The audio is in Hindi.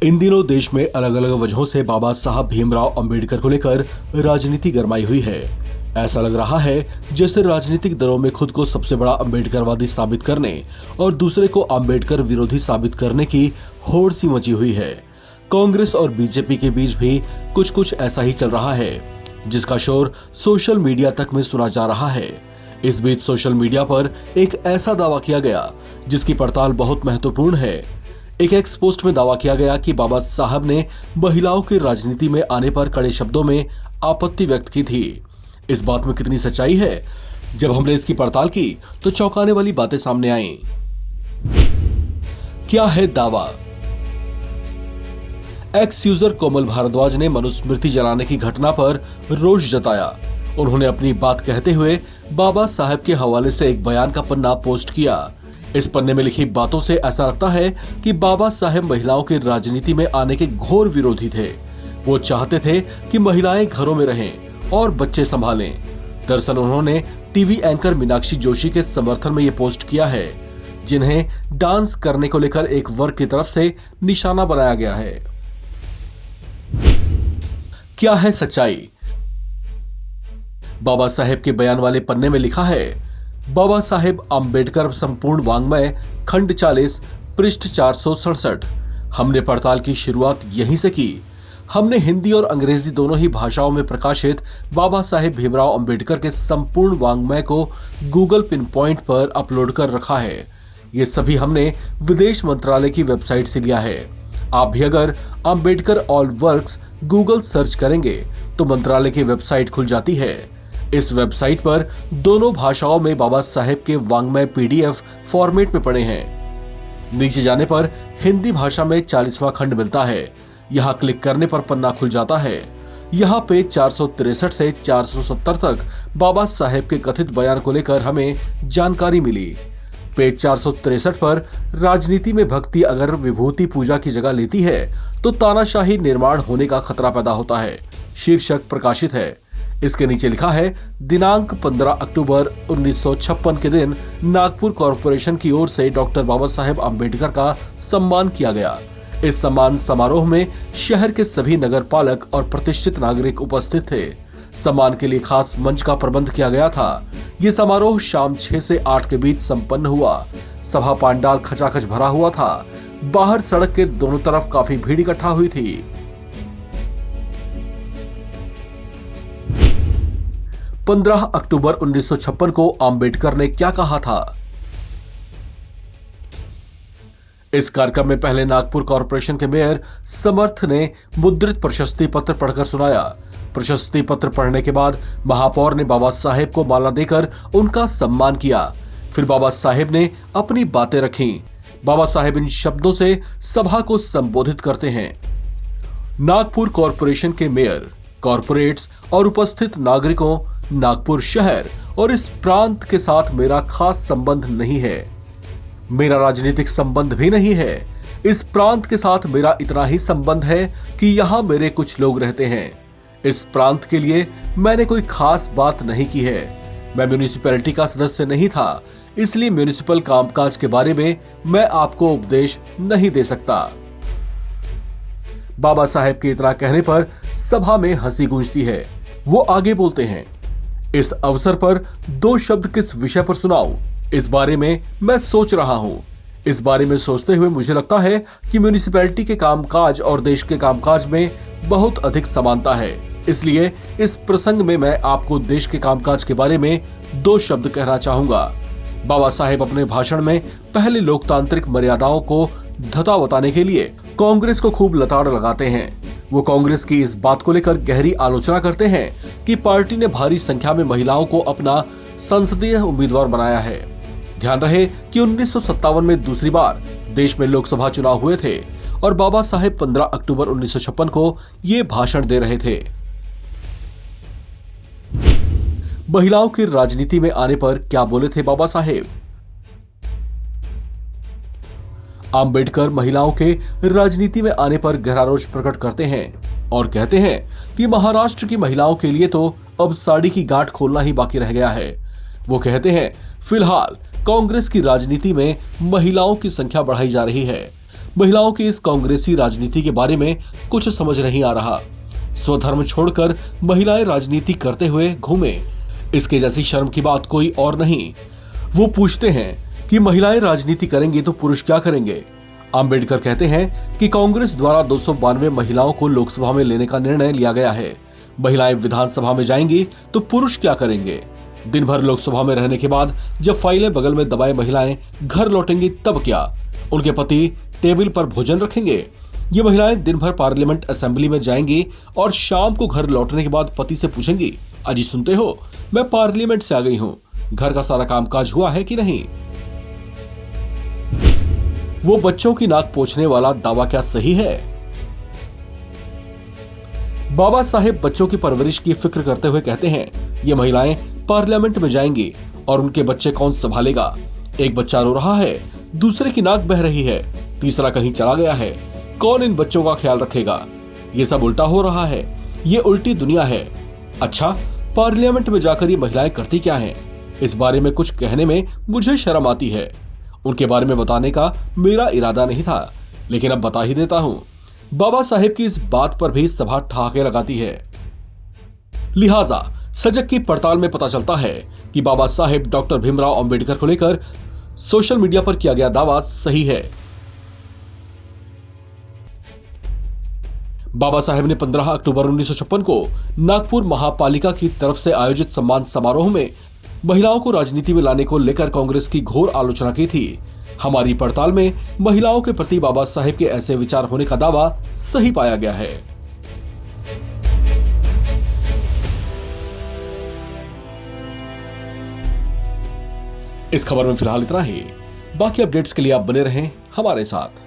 इन दिनों देश में अलग अलग वजहों से बाबा साहब भीमराव अंबेडकर को लेकर राजनीति गरमाई हुई है। ऐसा लग रहा है जैसे राजनीतिक दलों में खुद को सबसे बड़ा अंबेडकरवादी साबित करने और दूसरे को अंबेडकर विरोधी साबित करने की होड़ सी मची हुई है। कांग्रेस और बीजेपी के बीच भी कुछ ऐसा ही चल रहा है, जिसका शोर सोशल मीडिया तक में सुना जा रहा है। इस बीच सोशल मीडिया पर एक ऐसा दावा किया गया जिसकी पड़ताल बहुत महत्वपूर्ण है। एक एक्स पोस्ट में दावा किया गया कि बाबा साहब ने महिलाओं की राजनीति में आने पर कड़े शब्दों में आपत्ति व्यक्त की थी। इस बात में कितनी सच्चाई है, जब हमने इसकी पड़ताल की तो चौंकाने वाली बातें सामने आईं। क्या है दावा? एक्स यूजर कोमल भारद्वाज ने मनुस्मृति जलाने की घटना पर रोष जताया। उन्होंने अपनी बात कहते हुए बाबा साहब के हवाले से एक बयान का पन्ना पोस्ट किया। इस पन्ने में लिखी बातों से ऐसा लगता है कि बाबा साहब महिलाओं की राजनीति में आने के घोर विरोधी थे। वो चाहते थे कि महिलाएं घरों में रहें और बच्चे संभालें। दरअसल उन्होंने टीवी एंकर मीनाक्षी जोशी के समर्थन में ये पोस्ट किया है, जिन्हें डांस करने को लेकर एक वर्ग की तरफ से निशाना बनाया गया है। क्या है सच्चाई? बाबा साहेब के बयान वाले पन्ने में लिखा है, बाबा साहेब अंबेडकर संपूर्ण वाङ्मय खंड 40 पृष्ठ 467। हमने पड़ताल की शुरुआत यहीं से की। हमने हिंदी और अंग्रेजी दोनों ही भाषाओं में प्रकाशित बाबा साहेब भीमराव अंबेडकर के संपूर्ण वाङ्मय को गूगल पिन पॉइंट पर अपलोड कर रखा है। ये सभी हमने विदेश मंत्रालय की वेबसाइट से लिया है। आप भी अगर Ambedkar all works Google search करेंगे तो मंत्रालय की वेबसाइट खुल जाती है। इस वेबसाइट पर दोनों भाषाओं में बाबा साहेब के वाङ्मय पीडीएफ फॉर्मेट में पड़े हैं। नीचे जाने पर हिंदी भाषा में 40वां खंड मिलता है। यहाँ क्लिक करने पर पन्ना खुल जाता है। यहाँ पे 463 से 470 तक बाबा साहेब के कथित बयान को लेकर हमें जानकारी मिली। पेज 463 पर राजनीति में भक्ति अगर विभूति पूजा की जगह लेती है तो तानाशाही निर्माण होने का खतरा पैदा होता है, शीर्षक प्रकाशित है। इसके नीचे लिखा है, दिनांक 15 अक्टूबर 1956 के दिन नागपुर कॉरपोरेशन की ओर से डॉक्टर बाबा साहेब अंबेडकर का सम्मान किया गया। इस सम्मान समारोह में शहर के सभी नगर पालक और प्रतिष्ठित नागरिक उपस्थित थे। सम्मान के लिए खास मंच का प्रबंध किया गया था। ये समारोह शाम 6 से 8 के बीच संपन्न हुआ। सभा पंडाल खचाखच भरा हुआ था। बाहर सड़क के दोनों तरफ काफी भीड़ इकट्ठा हुई थी। 15 अक्टूबर 1956 को अंबेडकर ने क्या कहा था? इस कार्यक्रम में पहले नागपुर कॉरपोरेशन के मेयर समर्थ ने मुद्रित प्रशस्ति पत्र पढ़कर सुनाया। प्रशस्ति पत्र पढ़ने के बाद महापौर ने बाबा साहेब को माला देकर उनका सम्मान किया। फिर बाबा साहेब ने अपनी बातें रखी। बाबा साहेब इन शब्दों से सभा को संबोधित करते हैं, नागपुर कॉरपोरेशन के मेयर, कॉरपोरेट्स और उपस्थित नागरिकों, नागपुर शहर और इस प्रांत के साथ मेरा खास संबंध नहीं है। मेरा राजनीतिक संबंध भी नहीं है। इस प्रांत के साथ मेरा इतना ही संबंध है कि यहाँ मेरे कुछ लोग रहते हैं। इस प्रांत के लिए मैंने कोई खास बात नहीं की है। मैं म्यूनिसिपैलिटी का सदस्य नहीं था, इसलिए म्यूनिसिपल कामकाज के बारे में मैं आपको उपदेश नहीं दे सकता। बाबा साहेब के इतना कहने पर सभा में हंसी गूंजती है। वो आगे बोलते हैं, इस अवसर पर 2 शब्द किस विषय पर सुनाऊं, इस बारे में मैं सोच रहा हूं। इस बारे में सोचते हुए मुझे लगता है कि म्यूनिसिपैलिटी के कामकाज और देश के कामकाज में बहुत अधिक समानता है। इसलिए इस प्रसंग में मैं आपको देश के कामकाज के बारे में 2 शब्द कहना चाहूंगा। बाबा साहेब अपने भाषण में पहले लोकतांत्रिक मर्यादाओं को धता बताने के लिए कांग्रेस को खूब लताड़ लगाते हैं। वो कांग्रेस की इस बात को लेकर गहरी आलोचना करते हैं कि पार्टी ने भारी संख्या में महिलाओं को अपना संसदीय उम्मीदवार बनाया है। ध्यान रहे कि 1957 में दूसरी बार देश में लोकसभा चुनाव हुए थे और बाबा साहेब 15 अक्टूबर 1956 को ये भाषण दे रहे थे। महिलाओं की राजनीति में आने पर क्या बोले थे बाबा साहेब? अंबेडकर महिलाओं के राजनीति में आने पर गहरा रोष प्रकट करते हैं और कहते हैं कि महाराष्ट्र की महिलाओं के लिए तो अब साड़ी की गांठ खोलना ही बाकी रह गया है। वो कहते हैं, फिलहाल कांग्रेस की राजनीति में महिलाओं की संख्या बढ़ाई जा रही है। महिलाओं की इस कांग्रेसी राजनीति के बारे में कुछ समझ नहीं आ रहा। स्वधर्म छोड़कर महिलाएं राजनीति करते हुए घूमे, इसके जैसी शर्म की बात कोई और नहीं। वो पूछते हैं कि महिलाएं राजनीति करेंगी तो पुरुष क्या करेंगे। अंबेडकर कहते हैं कि कांग्रेस द्वारा 292 महिलाओं को लोकसभा में लेने का निर्णय लिया गया है। महिलाएं विधानसभा में जाएंगी तो पुरुष क्या करेंगे। दिन भर लोकसभा में रहने के बाद जब फाइलें बगल में दबाए महिलाएं घर लौटेंगी तब क्या? उनके पति टेबल पर भोजन रखेंगे? ये महिलाएं दिन भर पार्लियामेंट असेंबली में जाएंगी और शाम को घर लौटने के बाद पति से पूछेंगी, अजी सुनते हो, मैं पार्लियामेंट से आ गई हूं, घर का सारा कामकाज हुआ है कि नहीं। वो बच्चों की नाक पोंछने वाला दावा क्या सही है? बाबा साहेब बच्चों की परवरिश की फिक्र करते हुए कहते हैं, ये महिलाएं पार्लियामेंट में जाएंगी और उनके बच्चे कौन संभालेगा। एक बच्चा रो रहा है, दूसरे की नाक बह रही है, तीसरा कहीं चला गया है, कौन इन बच्चों का ख्याल रखेगा। ये सब उल्टा हो रहा है, ये उल्टी दुनिया है। अच्छा, पार्लियामेंट में जाकर ये महिलाएं करती क्या हैं? इस बारे में कुछ कहने में मुझे शर्म आती है। उनके बारे में बताने का मेरा इरादा नहीं था, लेकिन अब बता ही देता हूं। बाबा साहेब की इस बात पर भी सभा ठहाके लगाती है। लिहाजा सजग की पड़ताल में पता चलता है कि बाबा साहेब डॉक्टर भीमराव अंबेडकर को लेकर सोशल मीडिया पर किया गया दावा सही है। बाबा साहेब ने 15 अक्टूबर 1956 को नागपुर महापालिका की तरफ से आयोजित सम्मान समारोह में महिलाओं को राजनीति में लाने को लेकर कांग्रेस की घोर आलोचना की थी। हमारी पड़ताल में महिलाओं के प्रति बाबा साहेब के ऐसे विचार होने का दावा सही पाया गया है। इस खबर में फिलहाल इतना ही। बाकी अपडेट्स के लिए आप बने रहें हमारे साथ।